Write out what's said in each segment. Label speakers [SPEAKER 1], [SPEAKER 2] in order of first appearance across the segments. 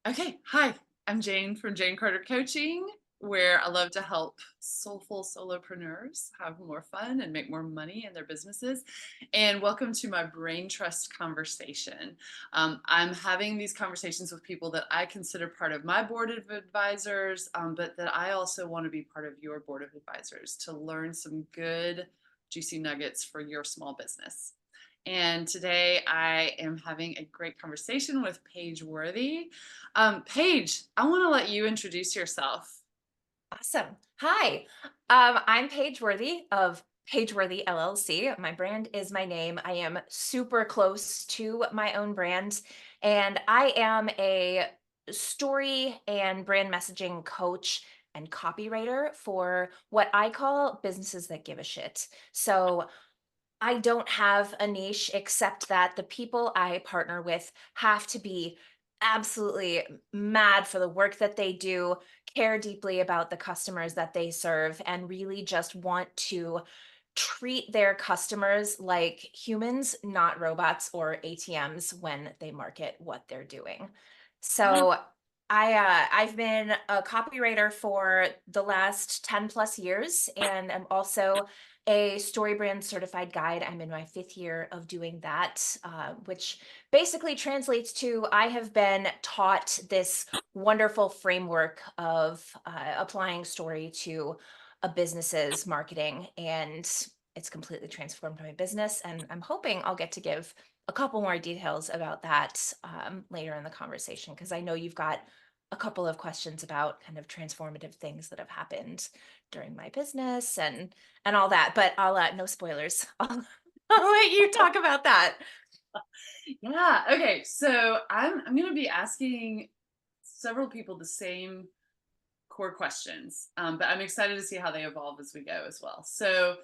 [SPEAKER 1] Okay, hi, I'm Jane from Jane Carter Coaching, where I love to help soulful solopreneurs have more fun and make more money in their businesses. And welcome to my brain trust conversation. I'm having these conversations with people that I consider part of my board of advisors, but that I also want to be part of your board of advisors to learn some good, juicy nuggets for your small business. And today I am having a great conversation with Paige Worthy. Paige, I want to let you introduce yourself.
[SPEAKER 2] Awesome. Hi, I'm Paige Worthy of Paige Worthy LLC. My brand is my name. I am super close to my own brand, and I am a story and brand messaging coach and copywriter for what I call businesses that give a shit. So I don't have a niche except that the people I partner with have to be absolutely mad for the work that they do, care deeply about the customers that they serve, and really just want to treat their customers like humans, not robots or ATMs when they market what they're doing. So I've been a copywriter for the last 10 plus years, and I'm also a StoryBrand certified guide. I'm in my fifth year of doing that, which basically translates to I have been taught this wonderful framework of applying story to a business's marketing, and it's completely transformed my business. And I'm hoping I'll get to give a couple more details about that later in the conversation, because I know you've got a couple of questions about kind of transformative things that have happened during my business and all that. But I'll no spoilers. I'll let you talk about that.
[SPEAKER 1] Yeah, okay. So I'm going to be asking several people the same core questions, but I'm excited to see how they evolve as we go as well. So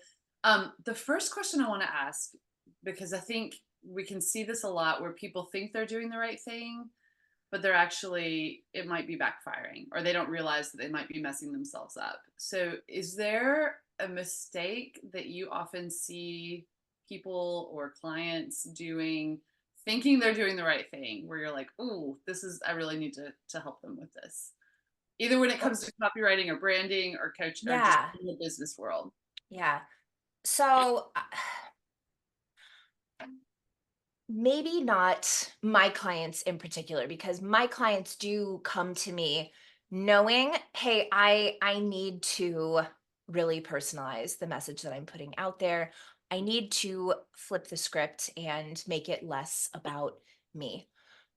[SPEAKER 1] the first question I want to ask, because I think we can see this a lot where people think they're doing the right thing, but they're actually, it might be backfiring, or they don't realize that they might be messing themselves up. So is there a mistake that you often see people or clients doing, thinking they're doing the right thing, where you're like, oh, this is, I really need to help them with this, either when it
[SPEAKER 2] Oh,
[SPEAKER 1] comes to copywriting or branding or coach or just
[SPEAKER 2] yeah.
[SPEAKER 1] in the business world?
[SPEAKER 2] Yeah. So maybe not my clients in particular, because my clients do come to me knowing, hey, I need to really personalize the message that I'm putting out there. I need to flip the script and make it less about me.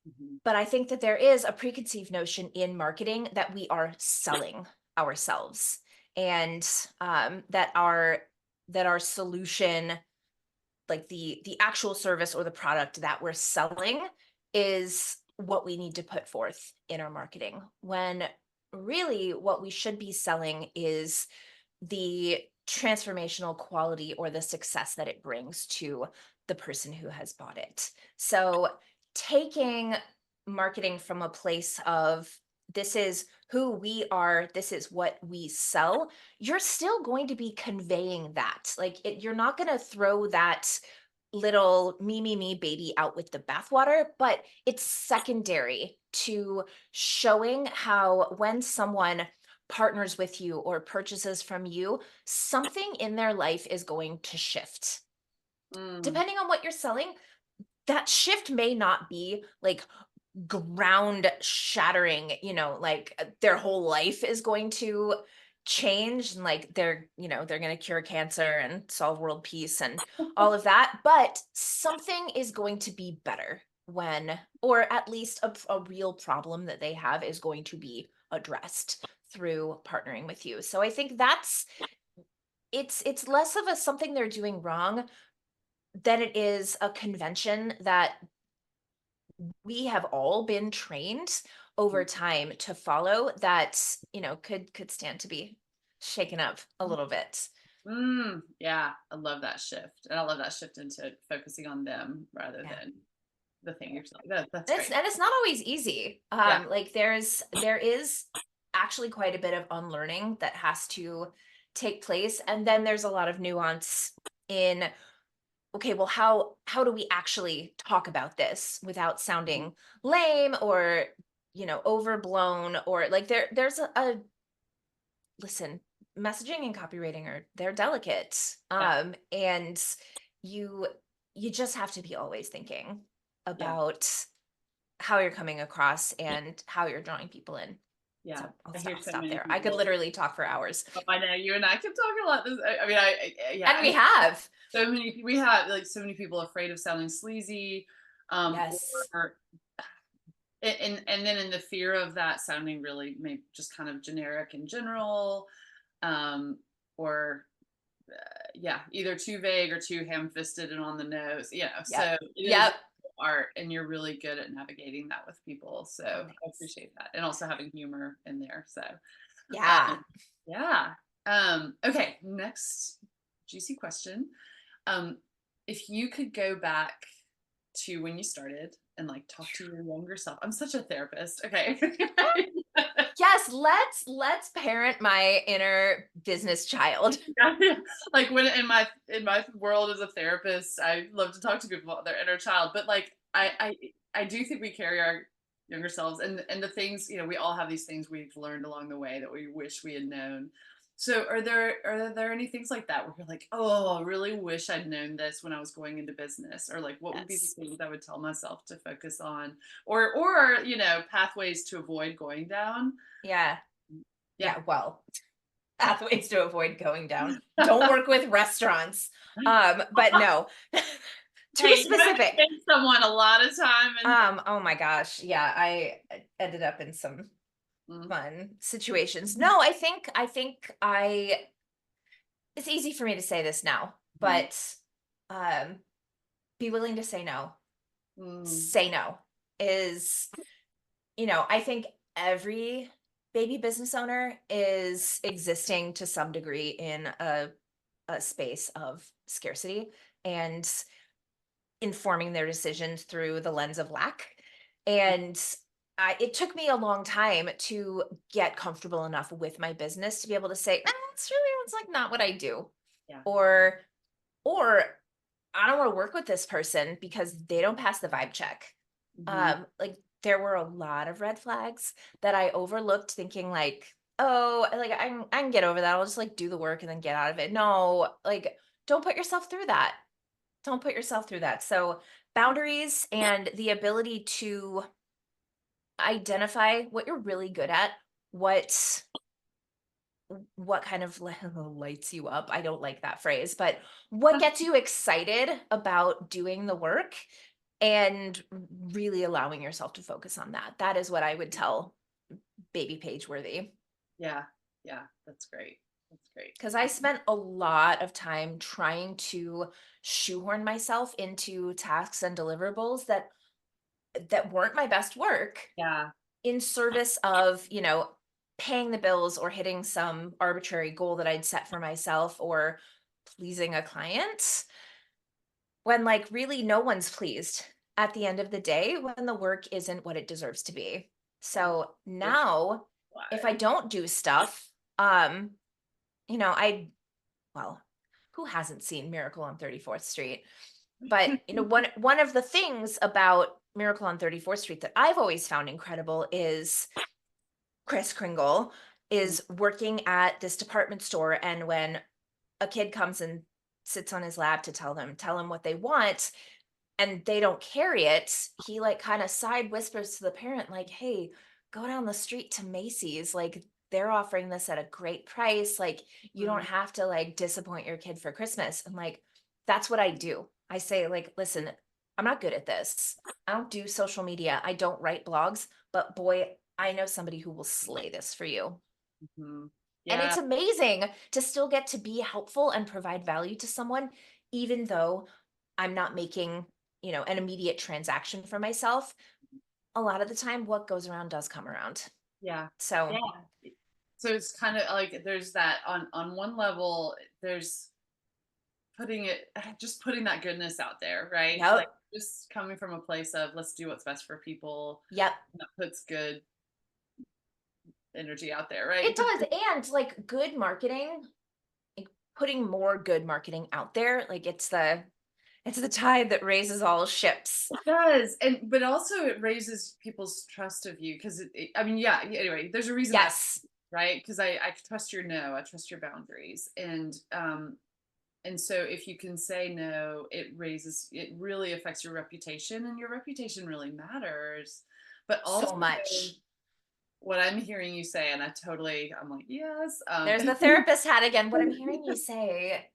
[SPEAKER 1] Mhm.
[SPEAKER 2] But I think that there is a preconceived notion in marketing that we are selling ourselves, and that our solution, like the actual service or the product that we're selling, is what we need to put forth in our marketing, when really what we should be selling is the transformational quality or the success that it brings to the person who has bought it. So taking marketing from a place of this is who we are, this is what we sell, you're still going to be conveying that. You're not going to throw that little me baby out with the bathwater, but it's secondary to showing how when someone partners with you or purchases from you, something in their life is going to shift.
[SPEAKER 1] Mm,
[SPEAKER 2] Depending on what you're selling, that shift may not be like ground shattering, their whole life is going to change, and like they're going to cure cancer and solve world peace and all of that, but something is going to be better when, or at least a real problem that they have is going to be addressed through partnering with you. So I think it's less of a something they're doing wrong than it is a convention that we have all been trained over time to follow, that could stand to be shaken up a little bit.
[SPEAKER 1] yeah, I love that shift, and I love that shift into focusing on them rather
[SPEAKER 2] Yeah.
[SPEAKER 1] than the thing you're selling. That's
[SPEAKER 2] It's
[SPEAKER 1] great.
[SPEAKER 2] and it's not always easy.
[SPEAKER 1] Yeah.
[SPEAKER 2] Like there is actually quite a bit of unlearning that has to take place, and then there's a lot of nuance in, okay, well, how do we actually talk about this without
[SPEAKER 1] Mhm.
[SPEAKER 2] sounding lame or overblown, or like there's a listen, messaging and copywriting they're delicate.
[SPEAKER 1] Yeah.
[SPEAKER 2] And you you just have to be always thinking
[SPEAKER 1] Yeah.
[SPEAKER 2] about how you're coming across and how you're drawing people in.
[SPEAKER 1] Yeah.
[SPEAKER 2] So I'll
[SPEAKER 1] I
[SPEAKER 2] stop,
[SPEAKER 1] hear
[SPEAKER 2] I'll
[SPEAKER 1] so
[SPEAKER 2] stop
[SPEAKER 1] many
[SPEAKER 2] there. I could
[SPEAKER 1] people.
[SPEAKER 2] literally talk for hours.
[SPEAKER 1] Oh, I know you and I could talk a lot. I mean, yeah.
[SPEAKER 2] And
[SPEAKER 1] I
[SPEAKER 2] we
[SPEAKER 1] mean,
[SPEAKER 2] have.
[SPEAKER 1] so many. We have like so many people afraid of sounding sleazy,
[SPEAKER 2] Yes.
[SPEAKER 1] or and then in the fear of that sounding really maybe just kind of generic in general, um, or yeah, either too vague or too ham-fisted and on the nose.
[SPEAKER 2] Yep.
[SPEAKER 1] So it is
[SPEAKER 2] Yep.
[SPEAKER 1] art, and you're really good at navigating that with people. So
[SPEAKER 2] Oh,
[SPEAKER 1] I
[SPEAKER 2] thanks.
[SPEAKER 1] appreciate that, and also having humor in there. So
[SPEAKER 2] Yeah.
[SPEAKER 1] um, yeah. Okay, next juicy question. Um, if you could go back to when you started and like talk to your younger self. I'm such a therapist. Okay.
[SPEAKER 2] Yes, let's parent my inner business child.
[SPEAKER 1] Yeah. Like when in my world as a therapist, I love to talk to people about their inner child. But like I do think we carry our younger selves, and the things, we all have these things we've learned along the way that we wish we had known. So are there any things like that where you're like, oh, I really wish I'd known this when I was going into business? Or like what would be the
[SPEAKER 2] Yes.
[SPEAKER 1] things I would tell myself to focus on? Or pathways to avoid going down?
[SPEAKER 2] Yeah.
[SPEAKER 1] Yeah.
[SPEAKER 2] Yeah. Well, pathways to avoid going down. Don't work with restaurants. But no. Too
[SPEAKER 1] Hey, you gotta
[SPEAKER 2] specific.
[SPEAKER 1] save someone a lot of time and
[SPEAKER 2] Oh my gosh. Yeah, I ended up in some
[SPEAKER 1] mm,
[SPEAKER 2] fun situations. No, I it's easy for me to say this now,
[SPEAKER 1] mm,
[SPEAKER 2] but um be willing to say no.
[SPEAKER 1] mm,
[SPEAKER 2] Say no is, I think every baby business owner is existing to some degree in a space of scarcity and informing their decisions through the lens of lack. And it took me a long time to get comfortable enough with my business to be able to say, it's like not what I do.
[SPEAKER 1] yeah.
[SPEAKER 2] Or, or I don't want to work with this person because they don't pass the vibe check.
[SPEAKER 1] Mhm.
[SPEAKER 2] Like there were a lot of red flags that I overlooked, thinking like, oh, like I can get over that. I'll just like do the work and then get out of it. No, like don't put yourself through that. Don't put yourself through that. So boundaries and the ability to identify what you're really good at, what what kind of lights you up. I don't like that phrase, but what gets you excited about doing the work and really allowing yourself to focus on that. That is what I would tell baby Paige Worthy.
[SPEAKER 1] Yeah. Yeah. That's great. That's great.
[SPEAKER 2] Because I spent a lot of time trying to shoehorn myself into tasks and deliverables that weren't my best work
[SPEAKER 1] Yeah.
[SPEAKER 2] in service of, paying the bills or hitting some arbitrary goal that I'd set for myself or pleasing a client, when like really no one's pleased at the end of the day when the work isn't what it deserves to be.
[SPEAKER 1] Yeah.
[SPEAKER 2] So
[SPEAKER 1] Which
[SPEAKER 2] now if I
[SPEAKER 1] why?
[SPEAKER 2] don't do stuff, um, I well, who hasn't seen Miracle on 34th Street? But one of the things about Miracle on 34th Street that I've always found incredible is Chris Kringle
[SPEAKER 1] Mm,
[SPEAKER 2] is working at this department store, and when a kid comes and sits on his lap to tell him what they want and they don't carry it, he like kind of side whispers to the parent like, "Hey, go down the street to Macy's, like they're offering this at a great price, like you don't
[SPEAKER 1] mm,
[SPEAKER 2] have to like disappoint your kid for Christmas." And like that's what I do. I say like, "Listen, I'm not good at this. I don't do social media. I don't write blogs, but boy, I know somebody who will slay this for you."
[SPEAKER 1] mhm.
[SPEAKER 2] And
[SPEAKER 1] Yeah.
[SPEAKER 2] it's amazing to still get to be helpful and provide value to someone, even though I'm not making, an immediate transaction for myself. A lot of the time, what goes around does come around.
[SPEAKER 1] Yeah.
[SPEAKER 2] So,
[SPEAKER 1] Yeah. So it's kind of like there's that on one level, there's just putting that goodness out there, right? Like
[SPEAKER 2] yep,
[SPEAKER 1] just coming from a place of let's do what's best for people.
[SPEAKER 2] yep,
[SPEAKER 1] That puts good energy out there, right?
[SPEAKER 2] it does. And like good marketing, like putting more good marketing out there, like it's It's the tide that raises all ships.
[SPEAKER 1] It does, but also it raises people's trust of you because I mean, yeah. Anyway, there's a reason I
[SPEAKER 2] Yes.
[SPEAKER 1] right because I trust your no, I trust your boundaries, and so if you can say no, it really affects your reputation, and your reputation really matters. But also
[SPEAKER 2] So much.
[SPEAKER 1] what I'm hearing you say, and I'm like, yes.
[SPEAKER 2] There's the therapist hat again. What I'm hearing you say.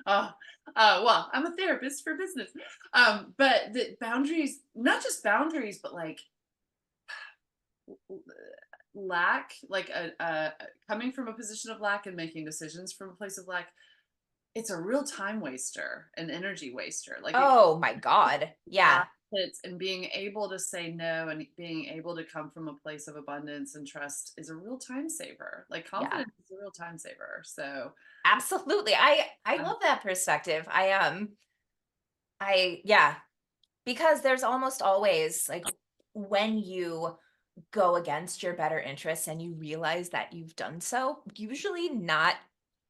[SPEAKER 1] Uh, well, I'm a therapist for business. But the boundaries, not just boundaries, but like lack, like coming from a position of lack and making decisions from a place of lack, it's a real time waster, an energy waster. Like it
[SPEAKER 2] Oh my God. Yeah.
[SPEAKER 1] hits, and being able to say no and being able to come from a place of abundance and trust is a real time saver. Like
[SPEAKER 2] Yeah.
[SPEAKER 1] confidence is a real time saver. So,
[SPEAKER 2] Absolutely. I
[SPEAKER 1] um,
[SPEAKER 2] love that perspective. Yeah, because there's almost always like when you go against your better interests and you realize that you've done so, usually not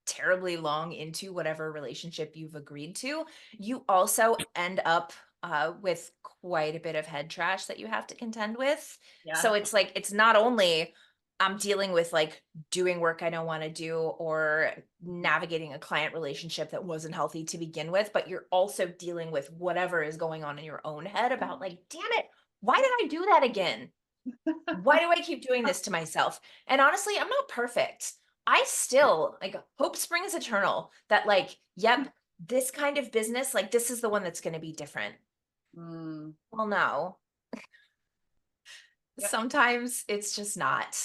[SPEAKER 2] terribly long into whatever relationship you've agreed to, you also end up with quite a bit of head trash that you have to contend with.
[SPEAKER 1] yeah.
[SPEAKER 2] So it's like, it's not only I'm dealing with like doing work I don't want to do or navigating a client relationship that wasn't healthy to begin with, but you're also dealing with whatever is going on in your own head about like, damn it, why did I do that again? Why do I keep doing this to myself? And honestly, I'm not perfect. I still like hope springs eternal that like, yep, this kind of business, like this is the one that's going to be different.
[SPEAKER 1] Mm,
[SPEAKER 2] Well, no,
[SPEAKER 1] yep.
[SPEAKER 2] sometimes it's just not.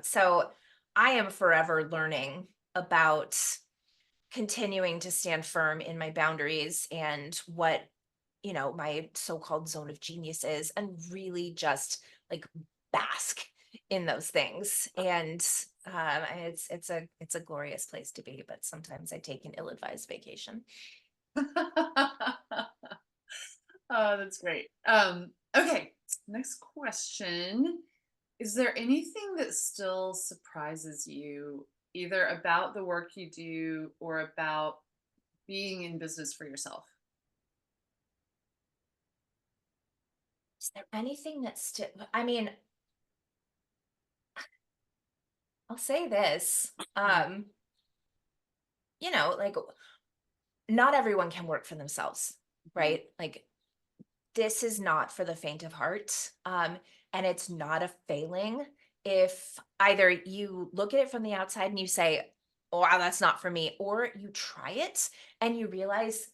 [SPEAKER 2] So I am forever learning about continuing to stand firm in my boundaries and what, my so-called zone of genius is, and really just like bask in those things. And it's a glorious place to be, but sometimes I take an ill-advised vacation.
[SPEAKER 1] Oh, that's great. Okay, next question. Is there anything that still surprises you, either about the work you do or about being in business for yourself?
[SPEAKER 2] Is there anything that's still, I mean, I'll say this,
[SPEAKER 1] Mhm,
[SPEAKER 2] like not everyone can work for themselves,
[SPEAKER 1] mhm,
[SPEAKER 2] right? Like this is not for the faint of heart. And it's not a failing if either you look at it from the outside and you say, oh, wow, that's not for me, or you try it and you realize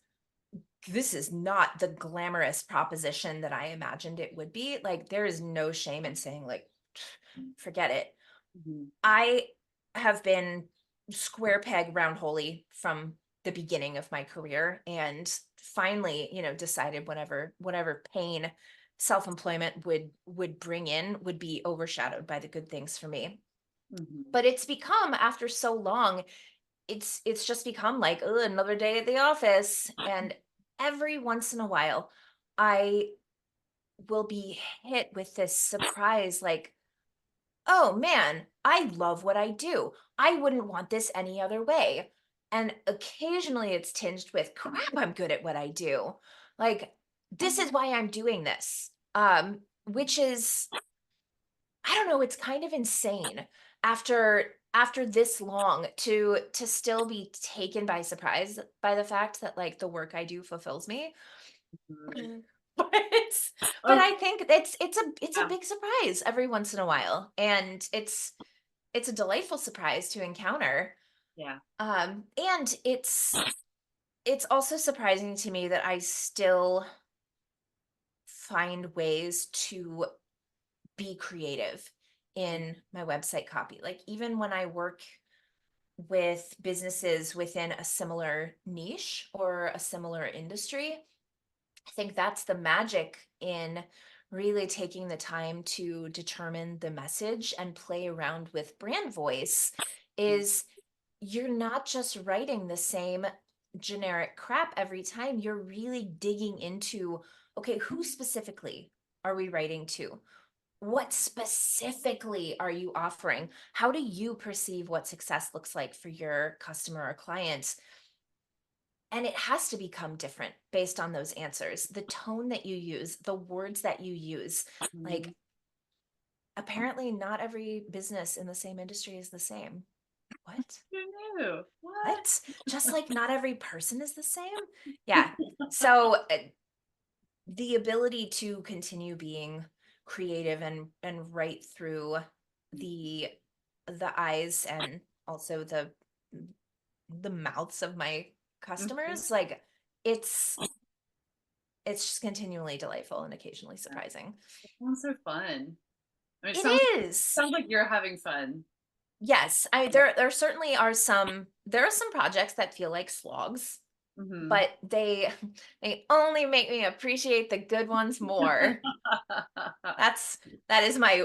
[SPEAKER 2] this is not the glamorous proposition that I imagined it would be. Like, there is no shame in saying, like, forget it.
[SPEAKER 1] mhm,
[SPEAKER 2] I have been square peg round holy from the beginning of my career and finally, decided whatever pain self-employment would bring in would be overshadowed by the good things for me.
[SPEAKER 1] mhm.
[SPEAKER 2] But it's become after so long, it's just become like, "Ugh, another day at the office." And every once in a while, I will be hit with this surprise like, oh man, I love what I do. I wouldn't want this any other way. And occasionally it's tinged with crap, I'm good at what I do. Like, this is why I'm doing this. Which is, I don't know, it's kind of insane after this long to still be taken by surprise by the fact that like the work I do fulfills me.
[SPEAKER 1] Mhm.
[SPEAKER 2] Mm. But but
[SPEAKER 1] Oh,
[SPEAKER 2] I think it's a
[SPEAKER 1] yeah,
[SPEAKER 2] big surprise every once in a while, and it's a delightful surprise to encounter.
[SPEAKER 1] yeah.
[SPEAKER 2] And it's also surprising to me that I still find ways to be creative in my website copy. Like even when I work with businesses within a similar niche or a similar industry, I think that's the magic in really taking the time to determine the message and play around with brand voice
[SPEAKER 1] Mhm,
[SPEAKER 2] is you're not just writing the same generic crap every time. You're really digging into, okay, who specifically are we writing to? What specifically are you offering? How do you perceive what success looks like for your customer or client? And it has to become different based on those answers. The tone that you use, the words that you use.
[SPEAKER 1] Mhm.
[SPEAKER 2] Like, apparently, not every business in the same industry is the same. What?
[SPEAKER 1] Who knew? What?
[SPEAKER 2] What? Just like not every person is the same? Yeah. So, the ability to continue being creative and right through the eyes and also the mouths of my
[SPEAKER 1] Mhm.
[SPEAKER 2] customers, like, it's it's just continually delightful and occasionally
[SPEAKER 1] Yeah.
[SPEAKER 2] surprising.
[SPEAKER 1] It sounds so fun. I mean, it
[SPEAKER 2] It is.
[SPEAKER 1] sounds like you're having fun.
[SPEAKER 2] Yes, there certainly are some projects that feel like slogs,
[SPEAKER 1] Mhm.
[SPEAKER 2] but they only make me appreciate the good ones more. That's that is my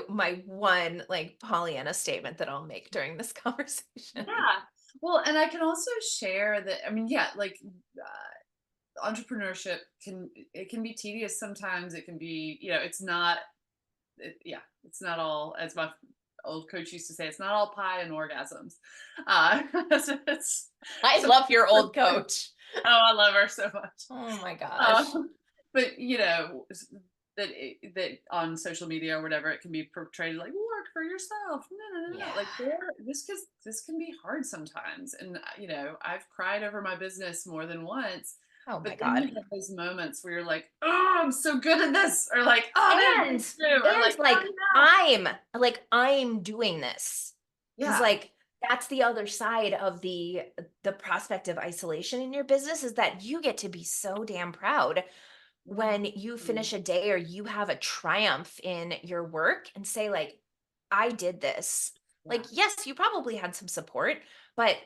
[SPEAKER 2] one, like, Pollyanna statement that I'll make during this conversation.
[SPEAKER 1] Yeah. Well, and I can also share that, I mean, yeah, like, entrepreneurship can be tedious sometimes. It can be, it's not, yeah, it's not all, as my old coach used to say, it's not all pie and orgasms. It's
[SPEAKER 2] I
[SPEAKER 1] so,
[SPEAKER 2] love your old coach.
[SPEAKER 1] oh, I love her so much.
[SPEAKER 2] Oh my gosh.
[SPEAKER 1] Um, but that on social media or whatever, it can be portrayed like work for yourself. No, no, no, no.
[SPEAKER 2] Yeah.
[SPEAKER 1] Like this can be hard sometimes, and I've cried over my business more than once.
[SPEAKER 2] Oh my
[SPEAKER 1] But then you
[SPEAKER 2] god.
[SPEAKER 1] have those moments where you're like, "Oh, I'm so good at this," or like, "Oh, man,
[SPEAKER 2] And
[SPEAKER 1] me too," or like, "Oh,
[SPEAKER 2] I'm doing this. Because
[SPEAKER 1] yeah,
[SPEAKER 2] like, that's the other side of the prospect of isolation in your business, is that you get to be so damn proud
[SPEAKER 1] yeah,
[SPEAKER 2] when you
[SPEAKER 1] mm,
[SPEAKER 2] finish a day or you have a triumph in your work and say, like, "I did this."
[SPEAKER 1] yeah,
[SPEAKER 2] Like, yes, you probably had some support, but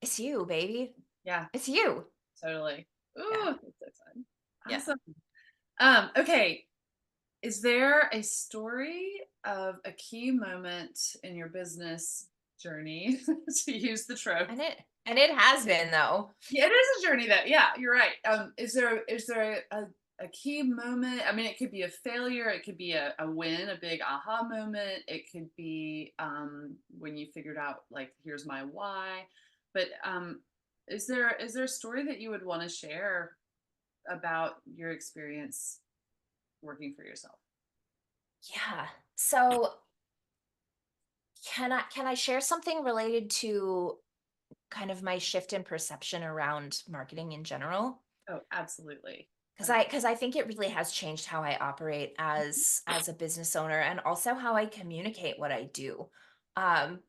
[SPEAKER 2] it's you, baby.
[SPEAKER 1] yeah,
[SPEAKER 2] It's you.
[SPEAKER 1] totally."
[SPEAKER 2] Yeah.
[SPEAKER 1] Ooh, that's so fun.
[SPEAKER 2] Yeah.
[SPEAKER 1] Awesome. Okay. Is there a story of a key moment in your business journey, to use the trope?
[SPEAKER 2] And it has been though.
[SPEAKER 1] Yeah, it is a journey that, yeah, you're right. Is there a key moment? I mean, it could be a failure, it could be a win, a big aha moment, it could be when you figured out, like, here's my why. But is there a story that you would want to share about your experience working for yourself?
[SPEAKER 2] Yeah. So, can I share something related to kind of my shift in perception around marketing in general?
[SPEAKER 1] Oh, absolutely.
[SPEAKER 2] Because I think it really has changed how I operate as a business owner, and also how I communicate what I do. Um,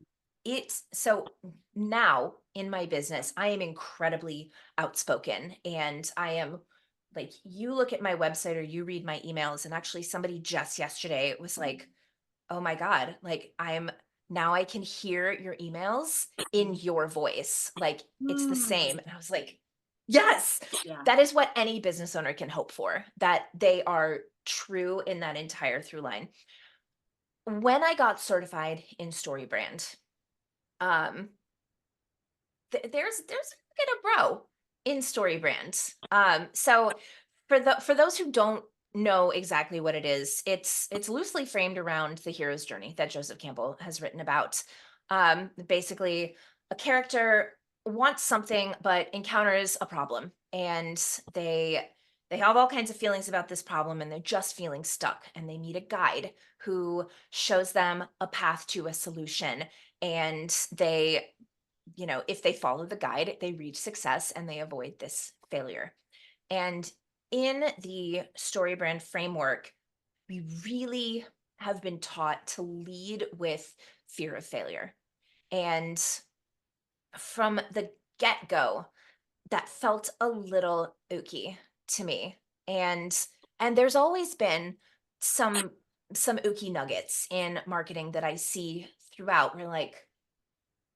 [SPEAKER 2] so now in my business, I am incredibly outspoken, and I am, like, you look at my website or you read my emails, and actually somebody just yesterday was like, "Oh my god, like, now I can hear your emails in your voice, like, it's the same."
[SPEAKER 1] Mm,
[SPEAKER 2] And I was like, "Yes!"
[SPEAKER 1] yeah.
[SPEAKER 2] That is what any business owner can hope for, that they are true in that entire through line. When I got certified in StoryBrand, um, there's a bit of bro in StoryBrand. So for those who don't know exactly what it is, it's loosely framed around the hero's journey that Joseph Campbell has written about. Basically, a character wants something but encounters a problem, and they have all kinds of feelings about this problem, and they're just feeling stuck, and they meet a guide who shows them a path to a solution, and if they follow the guide, they reach success and they avoid this failure. And in the StoryBrand framework, we really have been taught to lead with fear of failure. And from the get go, that felt a little ooky to me. And there's always been some ooky nuggets in marketing that I see throughout. Where, like,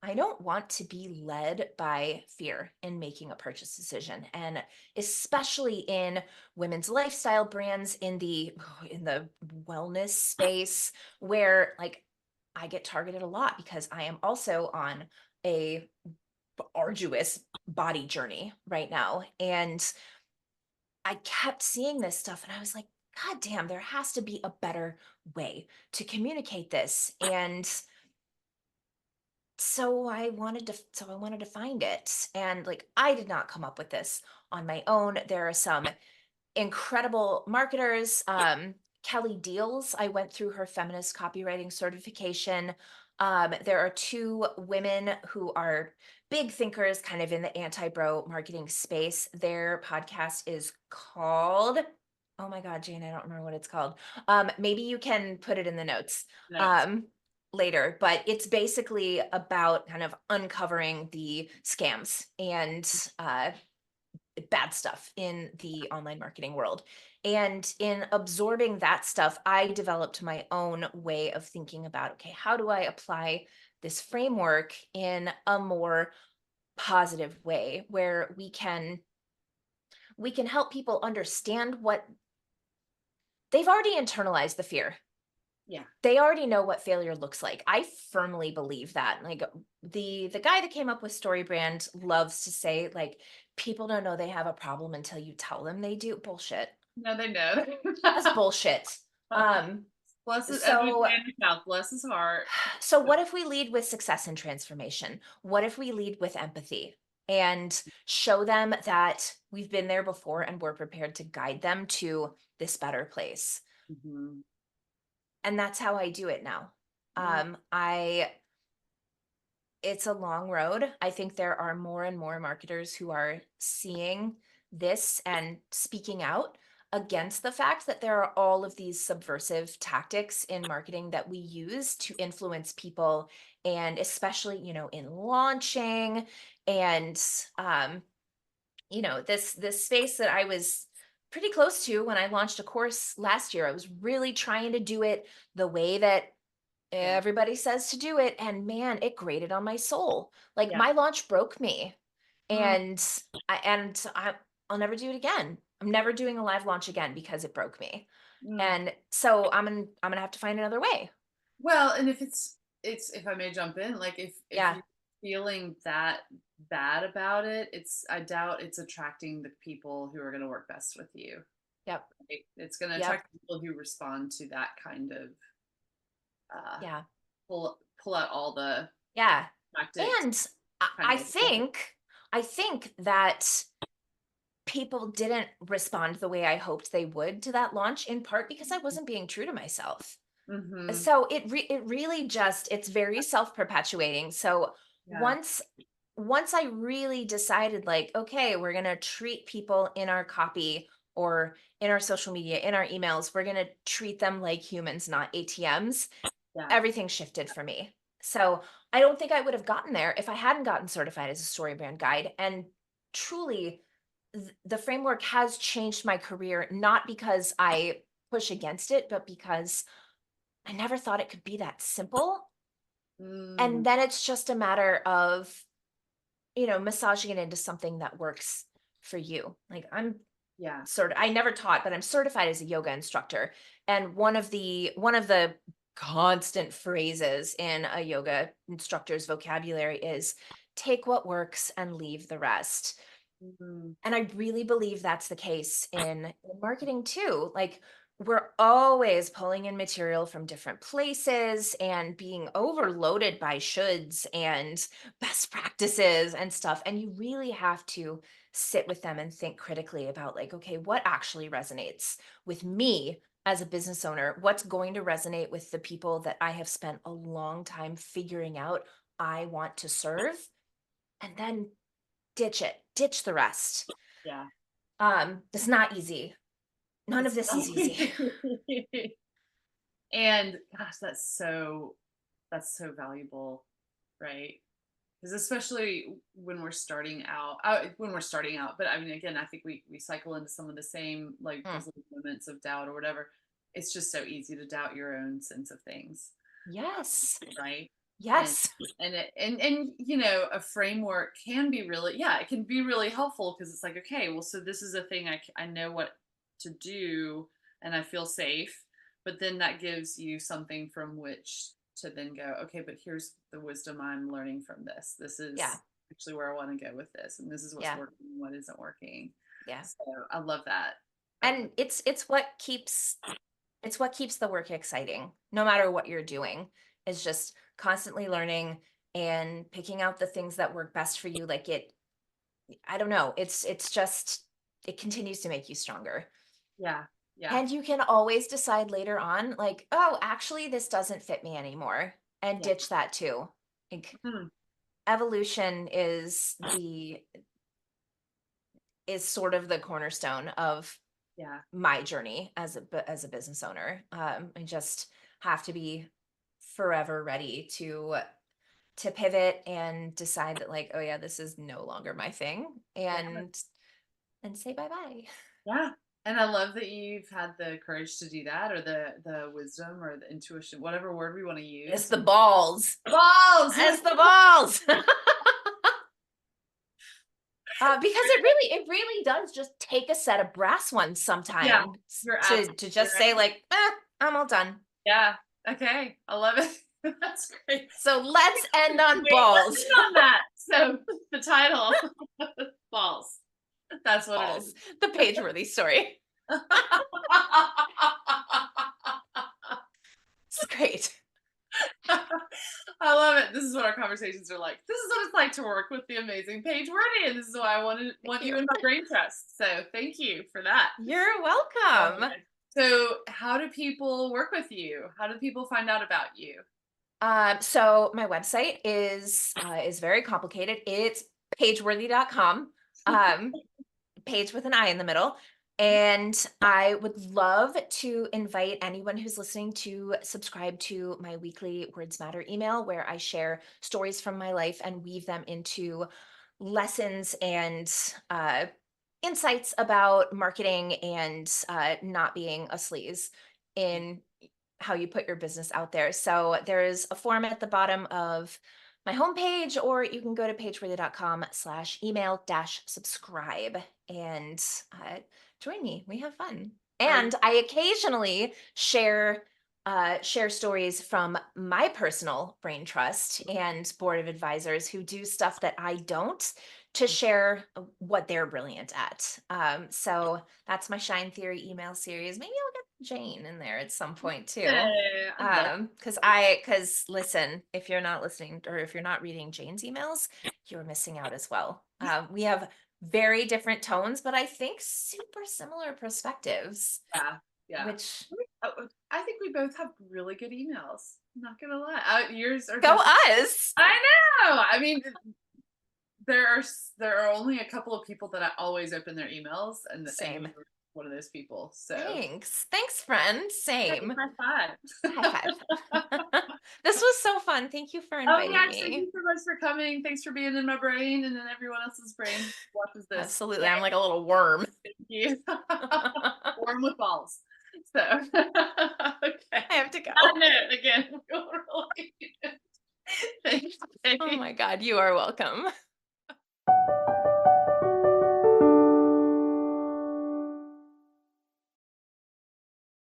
[SPEAKER 2] I don't want to be led by fear in making a purchase decision, and especially in women's lifestyle brands, in the wellness space, where, like, I get targeted a lot because I am also on a arduous body journey right now, and I kept seeing this stuff, and I was like, god damn, there has to be a better way to communicate this. And So I wanted to find it. And like I did not come up with this on my own. There are some incredible marketers. Kelly Deals, I went through her feminist copywriting certification. There are two women who are big thinkers kind of in the anti-bro marketing space. Their podcast is called, oh my God, Jane, I don't remember what it's called. Maybe you can put it in the notes
[SPEAKER 1] Notes.
[SPEAKER 2] um, later, but it's basically about kind of uncovering the scams and bad stuff in the online marketing world. And in absorbing that stuff, I developed my own way of thinking about, okay, how do I apply this framework in a more positive way where we can help people understand what they've already internalized the fear.
[SPEAKER 1] Yeah.
[SPEAKER 2] They already know what failure looks like. I firmly believe that. Like the guy that came up with StoryBrand loves to say, like, people don't know they have a problem until you tell them they do. Bullshit.
[SPEAKER 1] No, they know.
[SPEAKER 2] That's bullshit. Um,
[SPEAKER 1] Bless it, as we
[SPEAKER 2] so
[SPEAKER 1] say in the South, bless his heart.
[SPEAKER 2] so what if we lead with success and transformation? What if we lead with empathy and show them that we've been there before and we're prepared to guide them to this better place?
[SPEAKER 1] Mhm.
[SPEAKER 2] And that's how I do it now.
[SPEAKER 1] Mm,
[SPEAKER 2] I It's a long road. I think there are more and more marketers who are seeing this and speaking out against the fact that there are all of these subversive tactics in marketing that we use to influence people, and especially, in launching and this space that I was pretty close to when I launched a course last year. I was really trying to do it the way that
[SPEAKER 1] yeah,
[SPEAKER 2] everybody says to do it, and man, it grated on my soul. Like
[SPEAKER 1] yeah.
[SPEAKER 2] my launch broke me,
[SPEAKER 1] Mm,
[SPEAKER 2] and I'll never do it again. I'm never doing a live launch again because it broke me.
[SPEAKER 1] mm.
[SPEAKER 2] And so I'm gonna have to find another way.
[SPEAKER 1] Well, and if it's if I may jump in, like if
[SPEAKER 2] Yeah.
[SPEAKER 1] you're feeling that bad about it, I doubt it's attracting the people who are going to work best with you.
[SPEAKER 2] Yep.
[SPEAKER 1] Right? It's going to
[SPEAKER 2] Yep.
[SPEAKER 1] attract people who respond to that kind of uh,
[SPEAKER 2] Yeah.
[SPEAKER 1] pull out all the
[SPEAKER 2] Yeah.
[SPEAKER 1] tactics
[SPEAKER 2] And
[SPEAKER 1] kind of.
[SPEAKER 2] I think that people didn't respond the way I hoped they would to that launch, in part because I wasn't being true to myself.
[SPEAKER 1] Mm-hmm.
[SPEAKER 2] So it really just it's very self-perpetuating. So
[SPEAKER 1] Yeah,
[SPEAKER 2] once once I really decided, like, okay, we're going to treat people in our copy or in our social media, in our emails, we're going to treat them like humans, not ATMs,
[SPEAKER 1] yeah,
[SPEAKER 2] everything shifted for me. So I don't think I would have gotten there if I hadn't gotten certified as a StoryBrand guide. And truly, the framework has changed my career, not because I push against it, but because I never thought it could be that simple.
[SPEAKER 1] mm,
[SPEAKER 2] And then it's just a matter of, massaging it into something that works for you. Like
[SPEAKER 1] yeah.
[SPEAKER 2] I never taught, but I'm certified as a yoga instructor. And one of the constant phrases in a yoga instructor's vocabulary is take what works and leave the rest.
[SPEAKER 1] Mm,
[SPEAKER 2] And I really believe that's the case in marketing too. Like we're always pulling in material from different places and being overloaded by shoulds and best practices and stuff. And you really have to sit with them and think critically about, like, okay, what actually resonates with me as a business owner? What's going to resonate with the people that I have spent a long time figuring out I want to serve? And then ditch the rest.
[SPEAKER 1] yeah.
[SPEAKER 2] It's not easy. None of
[SPEAKER 1] It's
[SPEAKER 2] this is easy.
[SPEAKER 1] and gosh, that's so valuable, right? Because especially when we're starting out, but I mean, again, I think we cycle into some of the same, like
[SPEAKER 2] Mm.
[SPEAKER 1] those little moments of doubt or whatever. It's just so easy to doubt your own sense of things,
[SPEAKER 2] Yes.
[SPEAKER 1] right? And
[SPEAKER 2] Yes.
[SPEAKER 1] a framework can be really, it can be really helpful because it's like, okay, well, so this is a thing I know what to do and I feel safe, but then that gives you something from which to then go, okay, but here's the wisdom I'm learning from this. This
[SPEAKER 2] Yeah.
[SPEAKER 1] is actually where I want to go with this, and this is what's
[SPEAKER 2] Yeah.
[SPEAKER 1] working and what isn't working.
[SPEAKER 2] Yeah.
[SPEAKER 1] So I love that. I love
[SPEAKER 2] And it's what keeps the work exciting, no matter what you're doing. Is just constantly learning, and picking out the things that work best for you. Like I don't know, it's just, it continues to make you stronger.
[SPEAKER 1] Yeah. Yeah.
[SPEAKER 2] And you can always decide later on, like, oh, actually, this doesn't fit me anymore, and
[SPEAKER 1] Yeah.
[SPEAKER 2] ditch that too. Like,
[SPEAKER 1] Mhm.
[SPEAKER 2] evolution is sort of the cornerstone of
[SPEAKER 1] Yeah.
[SPEAKER 2] my journey as as a business owner. I just have to be forever ready to pivot and decide that, like, oh yeah, this is no longer my thing,
[SPEAKER 1] Yeah.
[SPEAKER 2] and say bye bye.
[SPEAKER 1] Yeah. And I love that you've had the courage to do that, or the wisdom or the intuition, whatever word we want to
[SPEAKER 2] It's
[SPEAKER 1] use.
[SPEAKER 2] the balls.
[SPEAKER 1] Balls.
[SPEAKER 2] It's the balls. Because it really does just take a set of brass ones
[SPEAKER 1] Yeah.
[SPEAKER 2] sometimes
[SPEAKER 1] You're
[SPEAKER 2] to
[SPEAKER 1] absolutely
[SPEAKER 2] just say,
[SPEAKER 1] right.
[SPEAKER 2] like, I'm all done.
[SPEAKER 1] Yeah. Okay. I love it. That's great.
[SPEAKER 2] So let's end on
[SPEAKER 1] Wait, let's
[SPEAKER 2] balls.
[SPEAKER 1] end on that. So the title, balls. That's what it
[SPEAKER 2] Balls.
[SPEAKER 1] is.
[SPEAKER 2] The Paige Worthy story. It's great.
[SPEAKER 1] I love it. This is what our conversations are like. This is what it's like to work with the amazing Paige Worthy, and this is why I
[SPEAKER 2] Thank
[SPEAKER 1] want
[SPEAKER 2] you.
[SPEAKER 1] you in my brain trust. So thank you for that.
[SPEAKER 2] You're
[SPEAKER 1] Oh my
[SPEAKER 2] welcome.
[SPEAKER 1] God. So how do people work with you? How do people find out about you?
[SPEAKER 2] So my website is very complicated. It's pageworthy.com. Um, Page with an I in the middle. And I would love to invite anyone who's listening to subscribe to my weekly Words Matter email, where I share stories from my life and weave them into lessons and insights about marketing and not being a sleaze in how you put your business out there. So there's a form at the bottom of my homepage, or you can go to pageworthy.com/email dash subscribe and join me. We have fun.
[SPEAKER 1] I
[SPEAKER 2] And I occasionally share stories from my personal brain trust and board of advisors who do stuff that I don't, to share what they're brilliant at. So that's my Shine Theory email series. Maybe I'll get Jane in there at some point too.
[SPEAKER 1] I love
[SPEAKER 2] Because listen, if you're not listening or if you're not reading Jane's emails, you're missing out as well. We have very different tones, but I think super similar perspectives,
[SPEAKER 1] yeah. Yeah.
[SPEAKER 2] which
[SPEAKER 1] I think we both have really good emails. I'm not gonna lie. Yours are
[SPEAKER 2] go
[SPEAKER 1] just
[SPEAKER 2] us.
[SPEAKER 1] I know. I mean, there are only a couple of people that I always open their emails, and
[SPEAKER 2] Same.
[SPEAKER 1] you're one of those people. So
[SPEAKER 2] Thanks. Thanks, friend.
[SPEAKER 1] yeah,
[SPEAKER 2] Same.
[SPEAKER 1] high five.
[SPEAKER 2] High five. This was so fun. Thank you for
[SPEAKER 1] Oh
[SPEAKER 2] inviting
[SPEAKER 1] yes, thank
[SPEAKER 2] me.
[SPEAKER 1] you so much for coming. Thanks for being in my brain and then everyone else's brain watches this.
[SPEAKER 2] Absolutely. I'm like a little worm.
[SPEAKER 1] Thank you. Warm with balls. So okay.
[SPEAKER 2] I have to go.
[SPEAKER 1] On it again. Really. Thanks.
[SPEAKER 2] Oh
[SPEAKER 1] Babe.
[SPEAKER 2] my God. You are welcome.